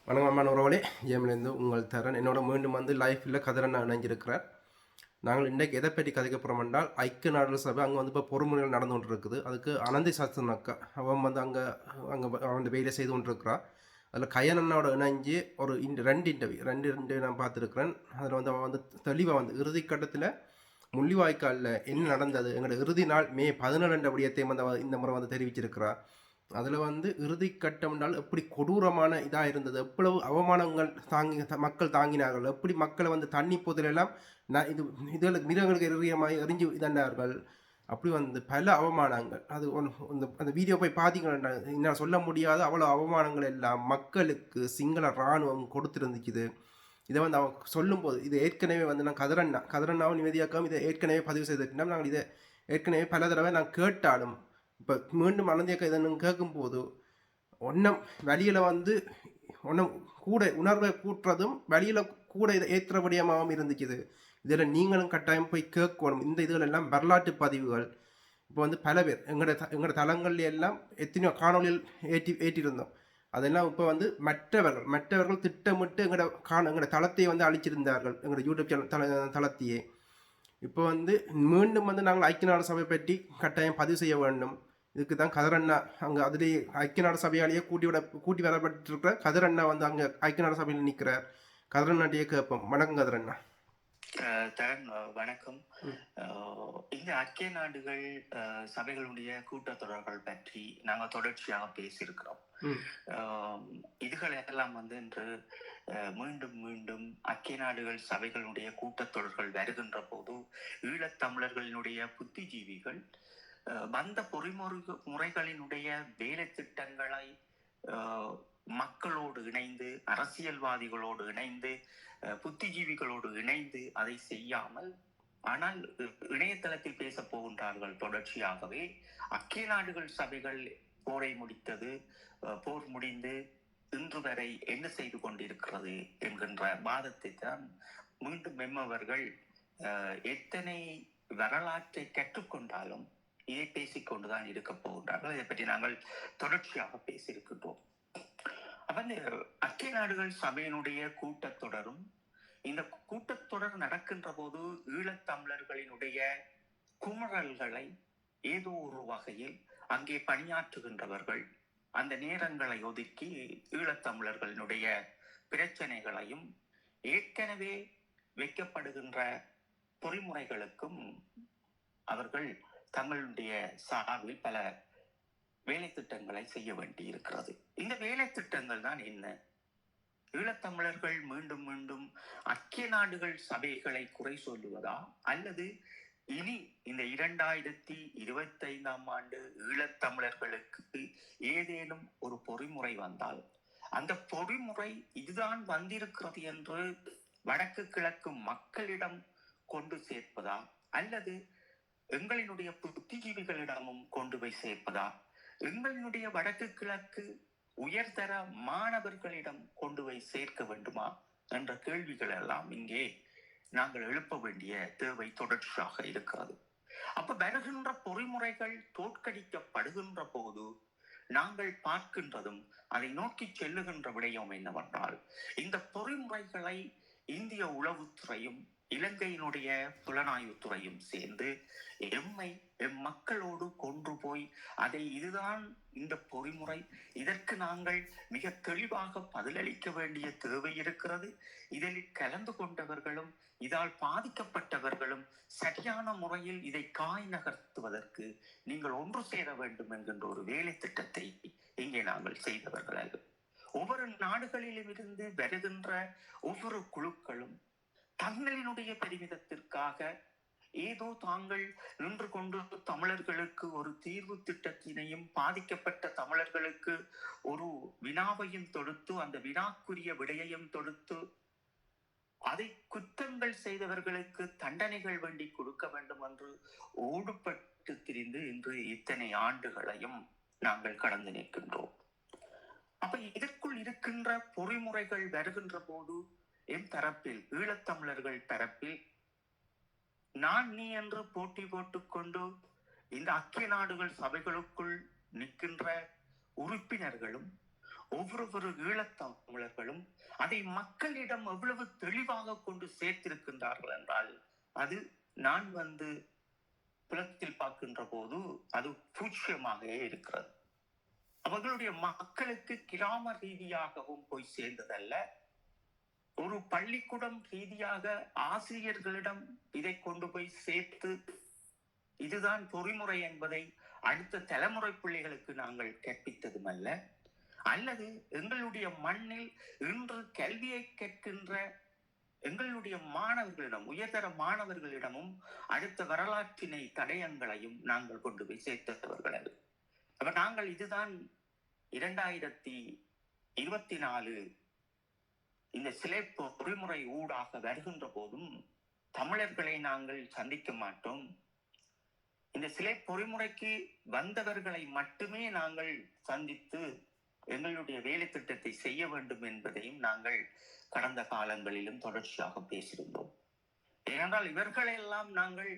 வணக்கமான உறவுகளே, ஜேம்லேருந்து உங்கள் தரன். என்னோட மீண்டும் லைஃப்பில் கதிரன் இணைஞ்சிருக்கிறார். நாங்கள் இன்றைக்கு எதை பற்றி கதைக்க போகிறோம் என்றால், ஐக்கிய நாடுகள் சபை அங்கே இப்போ பொறுமுறைகள் நடந்து கொண்டு இருக்குது. அதுக்கு அனந்தி சாஸ்திரன் அக்கா அவன் அங்கே அங்கே அவன் வேலை செய்து கொண்டிருக்கிறான். அதில் கயன் அண்ணாவோட இணைஞ்சு ஒரு ரெண்டு இன்டர்வியூ நான் பார்த்துருக்குறேன். அதில் அவன் தெளிவாக இறுதிக்கட்டத்தில் முள்ளிவாய்க்காலில் என்ன நடந்தது, எங்களோட இறுதி நாள் மே 17 விடயத்தையும் இந்த முறை தெரிவிச்சிருக்கிறார். அதில் இறுதி கட்டம் என்றால் எப்படி கொடூரமான இதாக இருந்தது, எவ்வளவு அவமானங்கள் மக்கள் தாங்கினார்கள், எப்படி மக்களை தண்ணி போதிலெல்லாம் இதுகளுக்கு மிருகங்களுக்கு எறிஞ்சு இதண்டார்கள். அப்படி பல அவமானங்கள். அது அந்த வீடியோ போய் பார்த்தீங்கன்னா என்ன சொல்ல முடியாத அவ்வளோ அவமானங்கள் எல்லாம் மக்களுக்கு சிங்கள இராணுவம் கொடுத்துருந்துச்சுது. இதை அவன் சொல்லும்போது இது ஏற்கனவே நான் கதிரண்ணாவும் நிவேதியாக்கவும் இதை ஏற்கனவே பதிவு செய்திருக்கோம். நாங்கள் இதை ஏற்கனவே பல தடவை நான் கேட்டாலும் இப்போ மீண்டும் அனந்தியக்க இதன்னு கேட்கும்போது ஒன்றும் வழியில் ஒன்றும் கூட உணர்வை கூட்டுறதும் வழியில் கூட இதை ஏற்றுறபடியாகவும் இருந்துச்சுது. இதில் நீங்களும் கட்டாயம் போய் கேட்கணும். இந்த இதுகளெல்லாம் வரலாற்று பதிவுகள். இப்போ பல பேர் எங்களோட தளங்கள்ல எல்லாம் எத்தனையோ காணொலியில் ஏற்றிருந்தோம். அதெல்லாம் இப்போ மற்றவர்கள் திட்டமிட்டு எங்களோட தளத்தை அழிச்சிருந்தார்கள், எங்களோட யூடியூப் தளத்தையே. இப்போ மீண்டும் நாங்கள் ஐக்கிய நாடு சபை பற்றி கட்டாயம் பதிவு செய்ய வேண்டும். இதுக்கு தான் கதிரண்ணா அங்கே அதிலேயே ஐக்கிய நாடு சபையாலேயே கூட்டி வரப்பட்டிருக்கிற கதிரண்ணா அங்கே ஐக்கிய நாடு சபையில் நிற்கிறார். கதிரண்ணாட்டியே கேட்போம். வணக்கம் கதிரண்ணா. தரன் வணக்கம். இந்த ஐக்கிய நாடுகள் சபைகளுடைய கூட்டத்தொடர்கள் பற்றி நாங்கள் தொடர்ச்சியாக பேசியிருக்கிறோம். இதுகள் எல்லாம் இன்று மீண்டும் மீண்டும் ஐக்கிய நாடுகள் சபைகளுடைய கூட்டத்தொடர்கள் வருகின்ற போது ஈழத்தமிழர்களினுடைய புத்திஜீவிகள் வந்த பொறிமுறைகளினுடைய வேலை திட்டங்களை மக்களோடு இணைந்து, அரசியல்வாதிகளோடு இணைந்து, புத்திஜீவிகளோடு இணைந்து அதை செய்யாமல், ஆனால் இணையதளத்தில் பேச போகின்றார்கள். தொடர்ச்சியாகவே ஐக்கிய நாடுகள் சபைகள் போரை முடித்தது, போர் முடிந்து இன்று வரை என்ன செய்து கொண்டிருக்கிறது என்கின்ற வாதத்தை தான் மீண்டும் மெம்மவர்கள் எத்தனை வரலாற்றை கற்றுக்கொண்டாலும் இதை பேசிக்கொண்டுதான் இருக்க போகின்றார்கள். இதை பற்றி நாங்கள் தொடர்ச்சியாக பேசியிருக்கின்றோம். ஐக்கிய நாடுகள் சபையினுடைய கூட்டத்தொடரும், இந்த கூட்டத்தொடர் நடக்கின்ற போது ஈழத்தமிழர்களினுடைய குமுறல்களை ஏதோ ஒரு வகையில் அங்கே பணியாற்றுகின்றவர்கள் அந்த நேரங்களை ஒதுக்கி ஈழத்தமிழர்களினுடைய பிரச்சனைகளையும் ஏற்கனவே வைக்கப்படுகின்ற பொறிமுறைகளுக்கும் அவர்கள் தங்களுடைய சார்பில் பல வேலை திட்டங்களை செய்ய வேண்டி இருக்கிறது. இந்த வேலை திட்டங்கள் தான் என்ன? ஈழத்தமிழர்கள் மீண்டும் மீண்டும் ஐக்கிய நாடுகள் சபைகளை குறை சொல்லுவதா, அல்லது இனி இந்த 2025 ஆண்டு ஈழத்தமிழர்களுக்கு ஏதேனும் ஒரு பொறிமுறை வந்தால் அந்த பொறிமுறை இதுதான் வந்திருக்கிறது என்று வடக்கு கிழக்கு மக்களிடம் கொண்டு சேர்ப்பதா, அல்லது எங்களினுடைய புத்திஜீவிகளிடமும் கொண்டு போய் சேர்ப்பதா, எங்களினுடைய வடக்கு கிழக்கு உயர்தர மாணவர்களிடம் கொண்டு போய் சேர்க்க வேண்டுமா என்ற கேள்விகள் எல்லாம் இங்கே நாங்கள் எழுப்ப வேண்டிய தேவை தொடர்ச்சியாக இருக்கிறது. அப்ப வருகின்ற பொறிமுறைகள் தோற்கடிக்கப்படுகின்ற போது நாங்கள் பார்க்கின்றதும் அதை நோக்கி செல்லுகின்ற விடயம் என்னவென்றால், இந்த பொறிமுறைகளை இந்திய உளவுத்துறையும் இலங்கையினுடைய புலனாய்வுத்துறையும் சேர்ந்து எம் மக்களோடு கொன்று போய் அதை இதுதான் இந்த பொறிமுறை, இதற்கு நாங்கள் மிக தெளிவாக பதிலளிக்க வேண்டிய தேவை இருக்கிறது, இதில் கலந்து கொண்டவர்களும் இதால் பாதிக்கப்பட்டவர்களும் சரியான முறையில் இதை காய் நகர்த்துவதற்கு நீங்கள் ஒன்று சேர வேண்டும் என்கின்ற ஒரு வேலை திட்டத்தை இங்கே நாங்கள் செய்தவர்கள் அல்ல. ஒவ்வொரு நாடுகளிலும் இருந்து வருகின்ற ஒவ்வொரு குழுக்களும் தங்களினுடைய பெருமிதத்திற்காக ஏதோ தாங்கள் நின்று கொண்டு தமிழர்களுக்கு ஒரு தீர்வு திட்டத்தினையும் பாதிக்கப்பட்ட தமிழர்களுக்கு ஒரு வினாவையும் தொடுத்து அந்த வினாக்குரிய விடையையும் தொடுத்து அதை குற்றங்கள் செய்தவர்களுக்கு தண்டனைகள் வேண்டி கொடுக்க வேண்டும் என்று ஓடுபட்டு திரிந்து இன்று இத்தனை ஆண்டுகளையும் நாங்கள் கடந்து நிற்கின்றோம். அப்ப இதற்குள் இருக்கின்ற பொறிமுறைகள் வருகின்ற போது என் தரப்பில், ஈழத்தமிழர்கள் தரப்பில் நான் நீ என்று போட்டி போட்டுக்கொண்டு இந்த ஐக்கிய நாடுகள் சபைகளுக்குள் நிற்கின்ற உறுப்பினர்களும் ஒவ்வொரு ஈழத்தமிழர்களும் அதை மக்களிடம் எவ்வளவு தெளிவாக கொண்டு சேர்த்திருக்கின்றார்கள் என்றால் அது நான் புலத்தில் பார்க்கின்ற போது அது பூச்சியமாக இருக்கிறது. அவர்களுடைய மக்களுக்கு கிராம ரீதியாகவும் போய் சேர்ந்ததல்ல, ஒரு பள்ளிக்கூடம் ரீதியாக ஆசிரியர்களிடம் இதை கொண்டு போய் சேர்த்து இதுதான் பொறிமுறை என்பதை அடுத்த தலைமுறை பிள்ளைகளுக்கு நாங்கள் கற்பித்ததும் அல்ல, அல்லது எங்களுடைய மண்ணில் இன்று கல்வியை கற்கின்ற எங்களுடைய மாணவர்களிடம், உயர்தர மாணவர்களிடமும் அடுத்த வரலாற்றினை தடயங்களையும் நாங்கள் கொண்டு போய் சேர்த்தவர்கள் அல்ல. அப்ப நாங்கள் இதுதான் 2024 இந்த சிலை பொறிமுறை ஊடாக வருகின்ற போதும் தமிழர்களை நாங்கள் சந்திக்க மாட்டோம். இந்த சிலை பொறிமுறைக்கு வந்தவர்களை மட்டுமே நாங்கள் சந்தித்து எங்களுடைய வேலை திட்டத்தை செய்ய வேண்டும் என்பதையும் நாங்கள் கடந்த காலங்களிலும் தொடர்ச்சியாக பேசியிருந்தோம். ஏனென்றால் இவர்களெல்லாம் நாங்கள்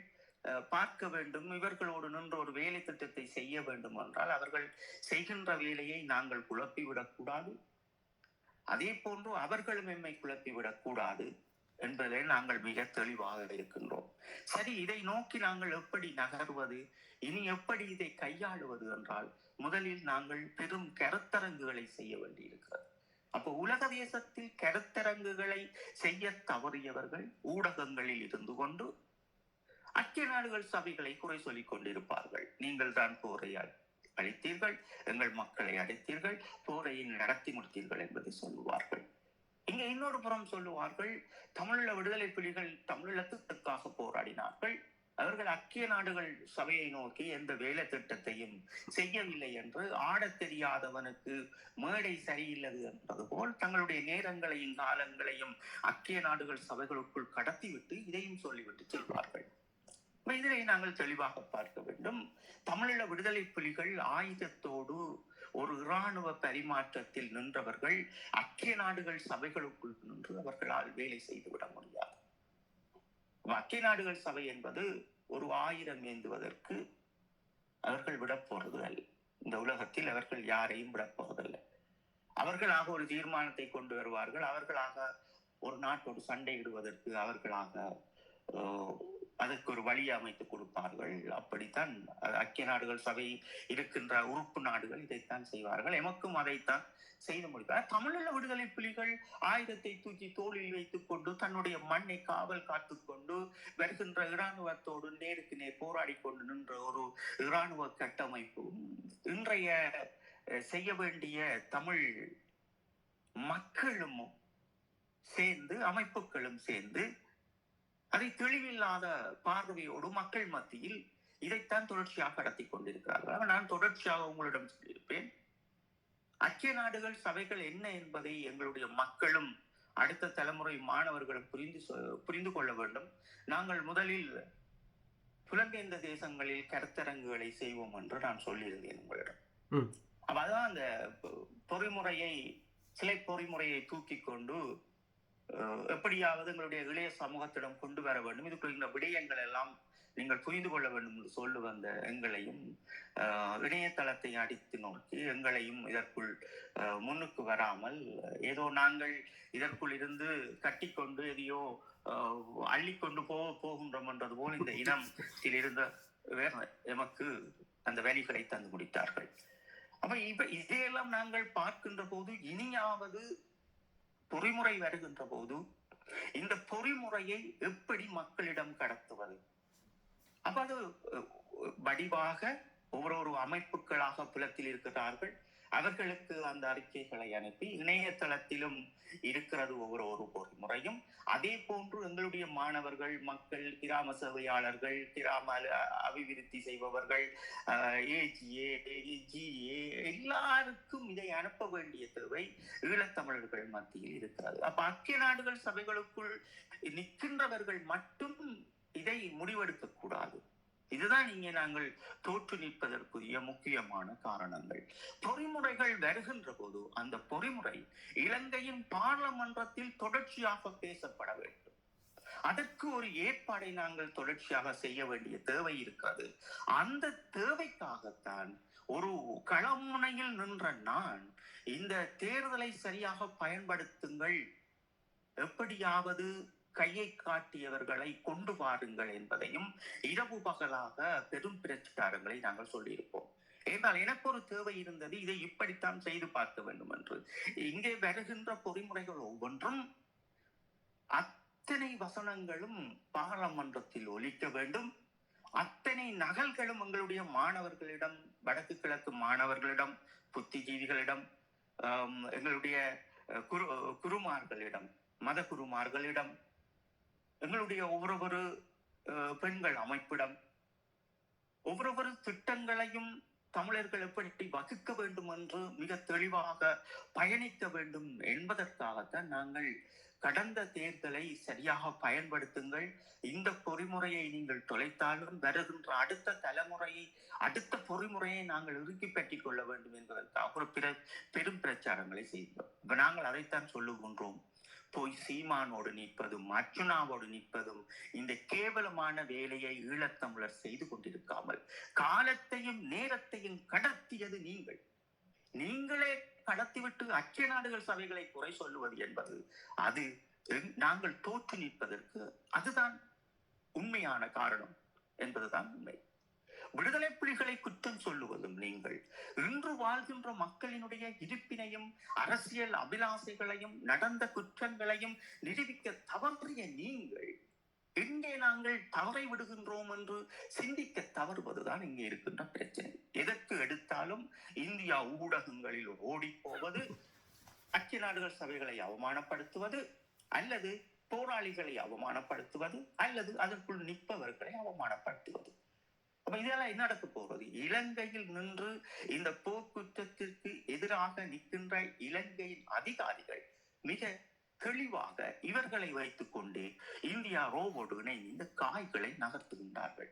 பார்க்க வேண்டும், இவர்களோடு நின்று ஒரு வேலை திட்டத்தை செய்ய வேண்டும் என்றால் அவர்கள் செய்கின்ற வேலையை நாங்கள் குழப்பிவிடக் கூடாது, அதே போன்று அவர்களும் எம்மை குழப்பிவிடக் கூடாது என்பதை நாங்கள் மிக தெளிவாக இருக்கின்றோம். சரி, இதை நோக்கி நாங்கள் எப்படி நகர்வது, இனி எப்படி இதை கையாளுவது என்றால் முதலில் நாங்கள் பெரும் கருத்தரங்குகளை செய்ய வேண்டியிருக்கிறது. அப்போ உலக தேசத்தில் கருத்தரங்குகளை செய்ய தவறியவர்கள் ஊடகங்களில் இருந்து கொண்டு ஐக்கிய நாடுகள் சபைகளை குறை சொல்லிக் கொண்டிருப்பார்கள். நீங்கள் தான் போரை அழித்தீர்கள், எங்கள் மக்களை அடைத்தீர்கள், போரை நடத்தி முடித்தீர்கள் என்பதை சொல்லுவார்கள். இங்க இன்னொரு புறம் சொல்லுவார்கள், தமிழீழ விடுதலை புலிகள் தமிழீழத்துக்காக போராடினார்கள், அவர்கள் ஐக்கிய நாடுகள் சபையை நோக்கி எந்த வேலை திட்டத்தையும் செய்யவில்லை என்று ஆடத் தெரியாதவனுக்கு மேடை சரியில்லது என்பது போல் தங்களுடைய நேரங்களையும் காலங்களையும் ஐக்கிய நாடுகள் சபைகளுக்குள் கடத்திவிட்டு இதையும் சொல்லிவிட்டு செல்வார்கள். இதனை நாங்கள் தெளிவாக பார்க்க வேண்டும். தமிழீழ விடுதலை புலிகள் ஆயுதத்தோடு ஒரு இராணுவ பரிமாற்றத்தில் நின்றவர்கள் ஐக்கிய நாடுகள் சபைகளுக்குள் நின்று அவர்களால் வேலை செய்துவிட முடியாது. ஐக்கிய நாடுகள் சபை என்பது ஒரு 1000 ஏந்துவதற்கு அவர்கள் விட போறது அல்ல. இந்த உலகத்தில் அவர்கள் யாரையும் விட போவதில்லை. அவர்களாக ஒரு தீர்மானத்தை கொண்டு வருவார்கள், அவர்களாக ஒரு நாட்டோடு சண்டையிடுவதற்கு அவர்களாக அதற்கு ஒரு வழி அமைத்து கொடுப்பார்கள். அப்படித்தான் ஐக்கிய நாடுகள் சபை இருக்கின்ற உறுப்பு நாடுகள் இதைத்தான் செய்வார்கள். எமக்கும் அதைத்தான் செய்து முடிப்பார். தமிழீழ விடுதலை புலிகள் ஆயுதத்தை தூக்கி தோளில் வைத்துக் கொண்டு தன்னுடைய மண்ணை காவல் காத்துக்கொண்டு வருகின்ற இராணுவத்தோடு நேருக்கு நேர் போராடி கொண்டு நின்ற ஒரு இராணுவ கட்டமைப்பும் இன்றைய செய்ய வேண்டிய தமிழ் மக்களும் சேர்ந்து, அமைப்புகளும் சேர்ந்து அதை தெளிவில்லாத பார்வையோடு மக்கள் மத்தியில் இதைத்தான் தொடர்ச்சியாக கடத்தி கொண்டிருக்கிறார்கள். நான் தொடர்ச்சியாக உங்களிடம் சொல்லியிருப்பேன், ஐக்கிய நாடுகள் சபைகள் என்ன என்பதை எங்களுடைய மக்களும் அடுத்த தலைமுறை மாணவர்களும் புரிந்து கொள்ள வேண்டும். நாங்கள் முதலில் புலம்பெயர்ந்த தேசங்களில் கருத்தரங்குகளை செய்வோம் என்று நான் சொல்லியிருந்தேன் உங்களிடம். அதான் அந்த பொறிமுறையை, சிலை பொறிமுறையை தூக்கி கொண்டு எப்படியாவது எங்களுடைய இளைய சமூகத்திடம் கொண்டு வர வேண்டும், இதுக்குள்ள விடயங்கள் எல்லாம் நீங்கள் புரிந்து கொள்ள வேண்டும் என்று சொல்லி வந்த எங்களையும் இணையதளத்தை அடித்து நோக்கி எங்களையும் இதற்குள் முன்னுக்கு வராமல் ஏதோ நாங்கள் இதற்குள் இருந்து கட்டிக்கொண்டு எதையோ அள்ளிக்கொண்டு போகின்றோம் என்றது போல் இந்த இனத்தில் இருந்த எமக்கு அந்த வேலைகளை தந்து முடித்தார்கள். அப்ப இதையெல்லாம் நாங்கள் பார்க்கின்ற போது இனியாவது பொறிமுறை வருகின்ற போது இந்த பொறிமுறையை எப்படி மக்களிடம் கடத்துவது? அப்ப அது வடிவாக ஒவ்வொரு அமைப்புகளாக புலத்தில் இருக்கிறார்கள், அவர்களுக்கு அந்த அறிக்கைகளை அனுப்பி இணையதளத்திலும் இருக்கிறது ஒவ்வொரு பொறிமுறையும். அதே போன்று எங்களுடைய மாணவர்கள், மக்கள், கிராம சேவையாளர்கள், கிராம அபிவிருத்தி செய்பவர்கள், AGA, GA எல்லாருக்கும் இதை அனுப்ப வேண்டிய தேவை ஈழத்தமிழர்கள் மத்தியில் இருக்கிறது. அப்ப ஐக்கிய நாடுகள் சபைகளுக்குள் நிற்கின்றவர்கள் மட்டும் இதை முடிவெடுக்க கூடாது. இதுதான் இங்கே நாங்கள் தோற்று நிற்பதற்குரிய முக்கியமான காரணங்கள். பொறிமுறைகள் வருகின்ற போது அந்த பொறிமுறை இலங்கையின் பாராளுமன்றத்தில் தொடர்ச்சியாக பேசப்பட வேண்டும். அதற்கு ஒரு ஏற்பாடை நாங்கள் தொடர்ச்சியாக செய்ய வேண்டிய தேவை இருக்கிறது. அந்த தேவைக்காகத்தான் ஒரு களமுனையில் நின்ற நான் இந்த தேர்தலை சரியாக பயன்படுத்துங்கள், எப்படியாவது கையை காட்டியவர்களை கொண்டு வாருங்கள் என்பதையும் இரவு பகலாக பெரும் பிரச்சாரங்களை நாங்கள் சொல்லியிருப்போம். ஏனால் எனக்கு ஒரு தேவை இருந்தது, இதை இப்படித்தான் செய்து பார்க்க வேண்டும் என்று. இங்கே வருகின்ற பொறிமுறைகள் ஒவ்வொன்றும் அத்தனை வசனங்களும் பாராளுமன்றத்தில் ஒலிக்க வேண்டும். அத்தனை நகல்களும் எங்களுடைய மாணவர்களிடம், வடக்கு கிழக்கு மாணவர்களிடம், புத்திஜீவிகளிடம், எங்களுடைய குருமார்களிடம், மத குருமார்களிடம், எங்களுடைய ஒவ்வொரு பெண்கள் அமைப்பிடம், ஒவ்வொரு திட்டங்களையும் தமிழர்கள் எப்படி வகுக்க வேண்டும் என்று மிக தெளிவாக பயணிக்க வேண்டும் என்பதற்காகத்தான் நாங்கள் கடந்த தேர்தலை சரியாக பயன்படுத்துங்கள், இந்த பொறிமுறையை நீங்கள் தொலைத்தாலும் வருகின்ற அடுத்த தலைமுறையை, அடுத்த பொறிமுறையை நாங்கள் இறுக்கி பற்றிக் கொள்ள வேண்டும் என்பதற்காக ஒரு பெரும் பிரச்சாரங்களை செய்தோம். இப்ப நாங்கள் அதைத்தான் சொல்லுகின்றோம். போய் சீமானோடு நிற்பதும் அர்ச்சுனாவோடு நிற்பதும் இந்த கேவலமான வேலையை ஈழத்தமிழர் செய்து கொண்டிருக்காமல் காலத்தையும் நேரத்தையும் கடத்தியது நீங்கள். நீங்களே கடத்திவிட்டு ஐக்கிய நாடுகள் சபைகளை குறை சொல்லுவது என்பது அது நாங்கள் தோற்று நிற்பதற்கு அதுதான் உண்மையான காரணம் என்பதுதான் உண்மை. விடுதலை புலிகளை குற்றம் சொல்லுவதும் நீங்கள் இன்று வாழ்கின்ற மக்களினுடைய இருப்பினையும் அரசியல் அபிலாசைகளையும் நடந்த குற்றங்களையும் நிரூபிக்க தவறிய நீங்கள் எங்கே நாங்கள் தவறை விடுகின்றோம் என்று சிந்திக்க தவறுவதுதான் இங்கே இருக்கின்ற பிரச்சனை. எதற்கு எடுத்தாலும் இந்தியா ஊடகங்களில் ஓடி போவது, ஐக்கிய நாடுகள் சபைகளை அவமானப்படுத்துவது, அல்லது போராளிகளை அவமானப்படுத்துவது, அல்லது அதற்குள் நிற்பவர்களை அவமானப்படுத்துவது. அப்ப இதெல்லாம் என்ன நடக்க போறது? இலங்கையில் நின்று இந்த போர்க்குற்றத்திற்கு எதிராக நிற்கின்ற இலங்கையின் அதிகாரிகள் மிக தெளிவாக இவர்களை வைத்துக் கொண்டு இந்தியா ரோவோடு இணைந்து இந்த காய்களை நகர்த்துகின்றார்கள்.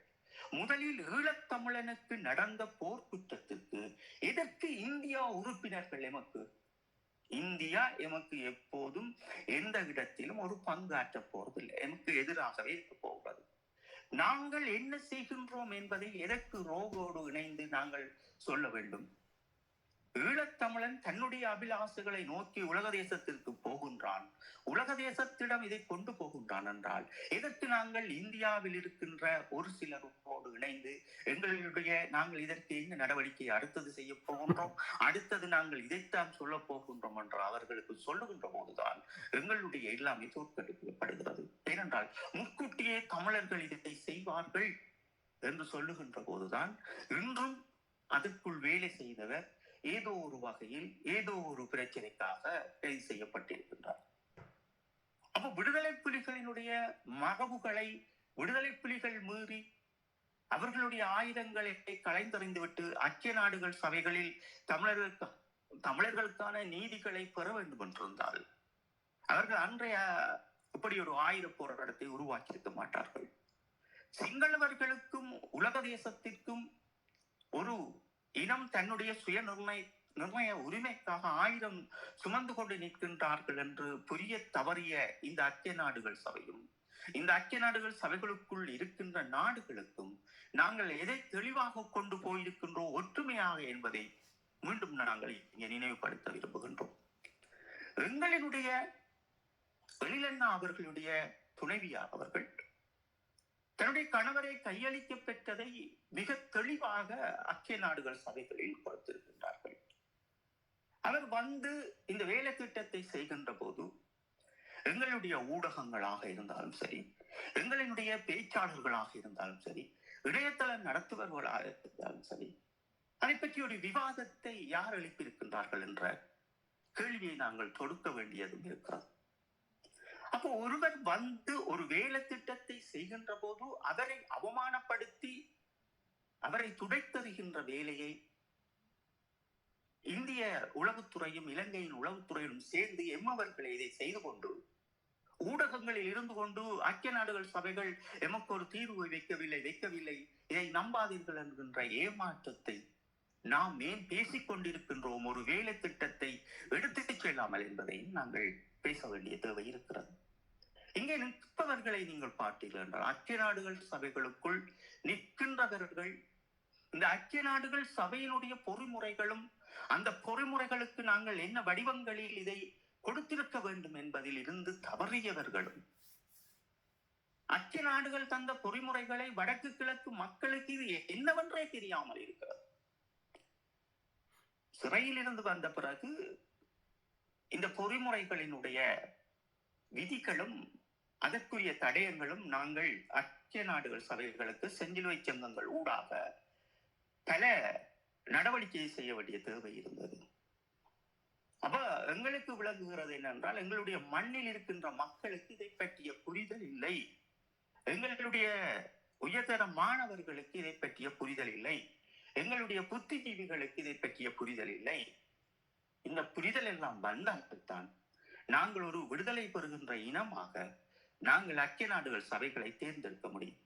முதலில் ஈழத்தமிழனுக்கு நடந்த போர்க்குற்றத்திற்கு எதற்கு இந்தியா உறுப்பினர்கள்? இந்தியா எமக்கு எப்போதும் எந்த இடத்திலும் ஒரு பங்காற்ற போவதில்லை, எமக்கு எதிராகவே இருக்க போகிறது. நாங்கள் என்ன செய்கின்றோம் என்பதை எதற்கு ரோகோடு இணைந்து நாங்கள் சொல்ல வேண்டும்? ஈழத்தமிழன் தன்னுடைய அபிலாசைகளை நோக்கி உலக தேசத்திற்கு போகின்றான், உலக தேசத்திடம் இதை கொண்டு போகின்றான் என்றால் எதற்கு நாங்கள் இந்தியாவில் இருக்கின்ற ஒரு சிலரோடு இணைந்து நாங்கள் இதற்கு என்ன நடவடிக்கை அடுத்தது செய்ய போகின்றோம், அடுத்தது நாங்கள் இதைத்தான் சொல்ல போகின்றோம் என்று அவர்களுக்கு சொல்லுகின்ற போதுதான் எங்களுடைய எல்லாமே தோற்கடிக்கப்படுகிறது. ஏனென்றால் முன்கூட்டியே தமிழர்கள் இதை செய்வார்கள் என்று சொல்லுகின்ற போதுதான் இன்றும் அதற்குள் வேலை செய்தவர் ஏதோ ஒரு வகையில் ஏதோ ஒரு பிரச்சனைக்காக கைது செய்யப்பட்டிருக்கின்றார். அப்ப விடுதலை புலிகளினுடைய மரபுகளை விடுதலை புலிகள் மீறி அவர்களுடைய ஆயுதங்களை களைந்தறிந்துவிட்டு ஐக்கிய நாடுகள் சபைகளில் தமிழர்களுக்கான நீதிகளை பெற வேண்டும் என்றிருந்தால் அவர்கள் அன்றைய இப்படி ஒரு ஆயுத போராட்டத்தை உருவாக்கி இருக்க மாட்டார்கள். சிங்களவர்களுக்கும் உலக தேசத்திற்கும் ஒரு இனம் தன்னுடைய சுய நிர்ணய உரிமைக்காக ஆயுதம் சுமந்து கொண்டு நிற்கின்றார்கள் என்று புரிய தவறிய இந்த ஐக்கிய நாடுகள் சபையும் இந்த ஐக்கிய நாடுகள் சபைகளுக்குள் இருக்கின்ற நாடுகளுக்கும் நாங்கள் எதை தெளிவாக கொண்டு போயிருக்கின்றோம் ஒற்றுமையாக என்பதை மீண்டும் நாங்கள் இங்கே நினைவுபடுத்த விரும்புகின்றோம். எங்களினுடைய எழிலண்ணா அவர்களுடைய துணைவியார் அவர்கள் தன்னுடைய கணவரை கையளிக்க பெற்றதை மிக தெளிவாக ஐக்கிய நாடுகள் சபைகளில் கொடுத்திருக்கின்றார்கள். அவர் வந்து இந்த வேலை திட்டத்தை செய்கின்ற போது எங்களுடைய ஊடகங்களாக இருந்தாலும் சரி, எங்களினுடைய பேச்சாளர்களாக இருந்தாலும் சரி, இணையதளம் நடத்துபவர்களாக இருந்தாலும் சரி, அதை பற்றி ஒரு விவாதத்தை யார் எழுப்பியிருக்கின்றார்கள் என்ற கேள்வியை நாங்கள் தொடுக்க வேண்டியதும் இருக்கிறது. அப்போ ஒருவர் வந்து ஒரு வேலை திட்டத்தை செய்கின்ற போது அவரை அவமானப்படுத்தி அவரை துடைத்தறிகின்ற வேலையை இந்திய உளவுத்துறையும் இலங்கையின் உளவுத்துறையும் சேர்ந்து எம்மவர்களை இதை செய்து கொண்டு ஊடகங்களில் இருந்து கொண்டு ஐக்கிய நாடுகள் சபைகள் எமக்கு ஒரு தீர்வு வைக்கவில்லை, இதை நம்பாதீர்கள் என்கின்ற ஏமாற்றத்தை நாம் ஏன் பேசிக் கொண்டிருக்கின்றோம்? ஒரு வேலை திட்டத்தை எடுத்துச் செல்லாமல் என்பதை நாங்கள் பேச வேண்டிய தேவை இருக்கிறது. இங்கே நிற்பவர்களை நீங்கள் பார்த்தீர்கள் என்றால் ஐக்கிய நாடுகள் சபைகளுக்குள் நிற்கின்றவர்கள் இந்த ஐக்கிய நாடுகள் சபையினுடைய பொறிமுறைகளும் அந்த பொறிமுறைகளுக்கு நாங்கள் என்ன வடிவங்களில் இதை கொடுத்திருக்க வேண்டும் என்பதில் இருந்து தவறியவர்களும், ஐக்கிய நாடுகள் தந்த பொறிமுறைகளை வடக்கு கிழக்கு மக்களுக்கு இது என்னவென்றே தெரியாமல் இருக்கிறது. சிறையில் இருந்து வந்த பிறகு இந்த பொறிமுறைகளினுடைய விதிகளும் அதற்குரிய தடயங்களும் நாங்கள் ஐக்கிய நாடுகள் சபைகளுக்கு செஞ்சிலுவை சங்கங்கள் ஊடாக பல நடவடிக்கையை செய்ய வேண்டிய தேவை இருந்தது. அப்ப எங்களுக்கு விளங்குகிறது என்னென்றால், எங்களுடைய மண்ணில் இருக்கின்ற மக்களுக்கு இதை பற்றிய புரிதல் இல்லை. எங்களுடைய உயர்தர மாணவர்களுக்கு இதை பற்றிய புரிதல் இல்லை. எங்களுடைய புத்திஜீவிகளுக்கு இதை பற்றிய புரிதல் இல்லை. இந்த புரிதல் எல்லாம் வந்தால்தான் நாங்கள் ஒரு விடுதலை பெறுகின்ற இனமாக நாங்கள் ஐக்கிய நாடுகள் சபைகளை தேர்ந்தெடுக்க முடியும்.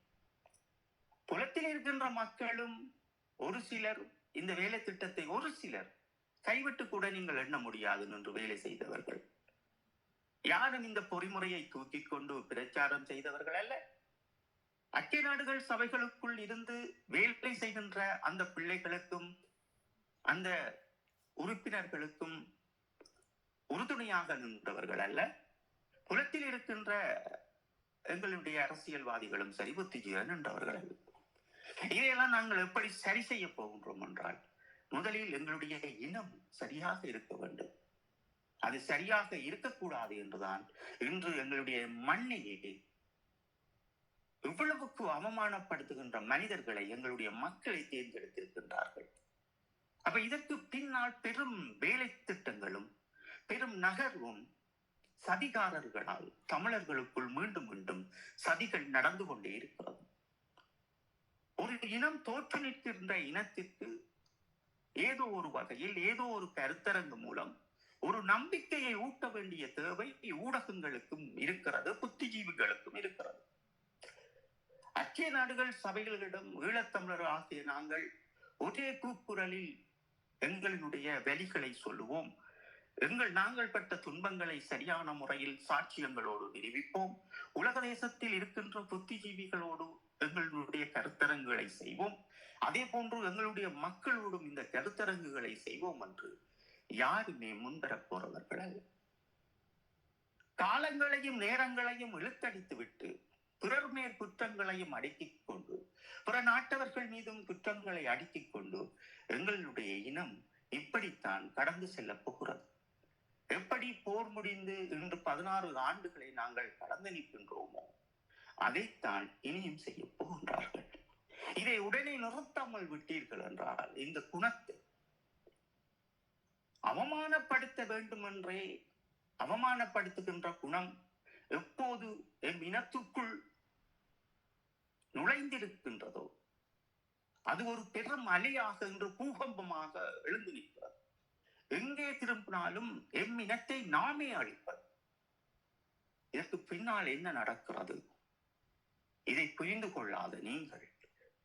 புலத்தில் இருக்கின்ற மக்களும் ஒரு சிலர் இந்த வேலை திட்டத்தை ஒரு சிலர் கைவிட்டு கூட நீங்கள் எண்ண முடியாது என்று வேலை செய்தவர்கள். யாரும் இந்த பொறிமுறையை தூக்கி கொண்டு பிரச்சாரம் செய்தவர்கள் அல்ல. ஐக்கிய நாடுகள் சபைகளுக்குள் இருந்து வேலை செய்கின்ற அந்த பிள்ளைகளுக்கும் அந்த உறுப்பினர்களுக்கும் உறுதுணையாக நின்றவர்கள் அல்ல. புலத்தில் இருக்கின்ற எங்களுடைய அரசியல்வாதிகளும் சரி, புத்திஜீவன் என்றவர்கள் அல்ல. இதையெல்லாம் நாங்கள் எப்படி சரி செய்ய போகின்றோம் என்றால், முதலில் எங்களுடைய இனம் சரியாக இருக்க வேண்டும். அது சரியாக இருக்கக்கூடாது என்றுதான் இன்று எங்களுடைய மண்ணையே இவ்வளவுக்கு அவமானப்படுத்துகின்ற மனிதர்களை எங்களுடைய மக்களை தேர்ந்தெடுத்திருக்கின்றார்கள். அப்ப இதற்கு பின்னால் பெரும் வேலை திட்டங்களும் பெரும் நகர்வும் சதிகாரர்களால் தமிழர்களுக்குள் மீண்டும் மீண்டும் சதிகள் நடந்து கொண்டே இருக்கிறது. ஒரு இனம் தோற்று நிற்கின்ற இனத்திற்கு ஏதோ ஒரு வகையில் ஏதோ ஒரு கருத்தரங்கு மூலம் ஒரு நம்பிக்கையை ஊட்ட வேண்டிய தேவை ஊடகங்களுக்கும் இருக்கிறது, புத்திஜீவிகளுக்கும் இருக்கிறது. ஐக்கிய நாடுகள் சபைகளிடம் ஈழத்தமிழர் ஆகிய நாங்கள் ஒரே கூக்குரலில் எங்களுடைய வலிகளை சொல்லுவோம். நாங்கள் பட்ட துன்பங்களை சரியான முறையில் சாட்சியங்களோடு நிரூபிப்போம். உலக தேசத்தில் இருக்கின்ற புத்திஜீவிகளோடு எங்களுடைய கருத்தரங்குகளை செய்வோம். அதே போன்று எங்களுடைய மக்களோடும் இந்த கருத்தரங்குகளை செய்வோம் என்று யாருமே முன்வரப் போறவர்கள் அல்ல. காலங்களையும் நேரங்களையும் இழுத்தடித்து விட்டு பிறர் மேற் குற்றங்களையும் அடுக்கிக் கொண்டு பிற நாட்டவர்கள் மீதும் குற்றங்களை அடுக்கிக் கொண்டு எங்களுடைய இனம் இப்படித்தான் கடந்து செல்ல போகிறது. எப்படி போர் முடிந்து இன்று 16 ஆண்டுகளை நாங்கள் கடந்து நிற்கின்றோமோ அதைத்தான் இனியும் செய்ய போகின்றார்கள். இதை உடனே நிறுத்தாமல் விட்டீர்கள் என்றால் இந்த குணத்தை அவமானப்படுத்த வேண்டும் என்றே அவமானப்படுத்துகின்ற குணம் எப்போது எம் இனத்துக்குள் நுழைந்திருக்கின்றதோ அது ஒரு பெரும் அலையாக என்று பூகம்பமாக எழுந்து நிற்கிறது. எங்கே திரும்பினாலும் எம் இனத்தை நாமே அழிப்பது. இதற்கு பின்னால் என்ன நடக்கிறது? இதை புரிந்து கொள்ளாத நீங்கள்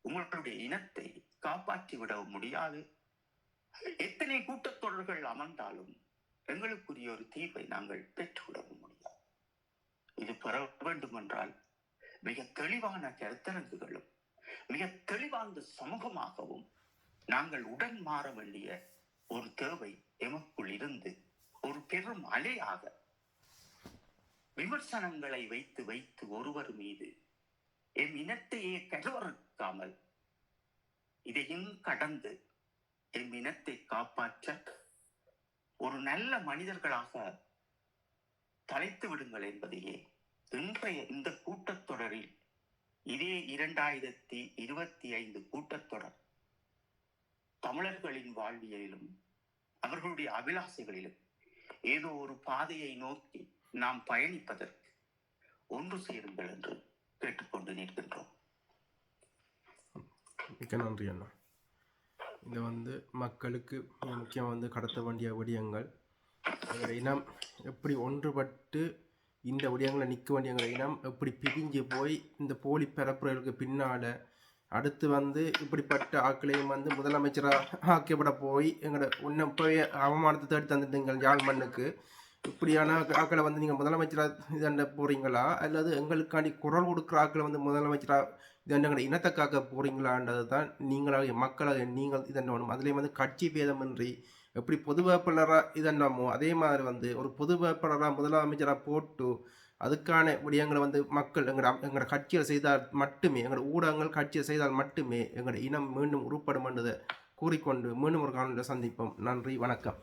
உங்களுடைய இனத்தை காப்பாற்றி விட முடியாது. எத்தனை கூட்டத்தொடர்கள் அமர்ந்தாலும் எங்களுக்குரிய ஒரு தீர்வை நாங்கள் பெற்றுவிடவும் முடியாது. இது பெற வேண்டும் என்றால் மிக தெளிவான கருத்தரங்குகளும் மிக தெளிவான சமூகமாகவும் நாங்கள் உடன் மாற வேண்டிய ஒரு தேவை எமக்குள் இருந்து ஒரு பெரும் அலையாக விமர்சனங்களை வைத்து வைத்து ஒருவர் மீது எம் இனத்தையே கருவறுக்காமல் இதையும் கடந்து எம் இனத்தை காப்பாற்ற ஒரு நல்ல மனிதர்களாக தலைத்து விடுங்கள் என்பதையே இன்றைய இந்த கூட்டத்தொடரில் இதே 2025 கூட்டத்தொடர் தமிழர்களின் வாழ்வியலிலும் அவர்களுடைய அபிலாசைகளிலும் ஏதோ ஒரு பாதையை நோக்கி நாம் பயணிப்பதற்கு ஒன்று சேருங்கள் என்று கேட்டுக்கொண்டு நிற்கின்றோம். மிக்க நன்றி அண்ணா. இது மக்களுக்கு முக்கியம் கடத்த வேண்டிய விடயங்கள். எங்களுடைய இனம் எப்படி ஒன்றுபட்டு இந்த விடயங்களை நிற்க வேண்டிய எங்கள் இனம் எப்படி பிரிஞ்சு போய் இந்த போலி பரப்புரைகளுக்கு பின்னால் அடுத்து இப்படிப்பட்ட ஆக்களையும் முதலமைச்சராக ஆக்கப்பட போய் எங்களோட இன்னும் போய் அவமானத்தை தேடி தந்துட்டு எங்கள் யாழ் மண்ணுக்கு இப்படியான ஆக்களை வந்து நீங்கள் முதலமைச்சராக இதண்ட போகிறீங்களா அல்லது எங்களுக்காண்டி குரல் கொடுக்குற ஆக்களை வந்து முதலமைச்சராக இதண்ட இனத்தை காக்க போகிறீங்களான்றது தான் நீங்களாக மக்களாக நீங்கள் இதண்டணும். அதுலேயும் வந்து கட்சி பேதமின்றி எப்படி பொது வேட்பாளராக இதண்டமோ அதே மாதிரி வந்து ஒரு பொது வேட்பாளராக முதலமைச்சராக போட்டு அதுக்கான விடயங்களை வந்து மக்கள் எங்களோட கட்சியில் செய்தால் மட்டுமே, எங்களோட ஊடகங்கள் கட்சியை செய்தால் மட்டுமே எங்களோட இனம் மீண்டும் உருப்படும் என்றதை கூறிக்கொண்டு மீண்டும் ஒரு காணொலியில் சந்திப்போம். நன்றி, வணக்கம்.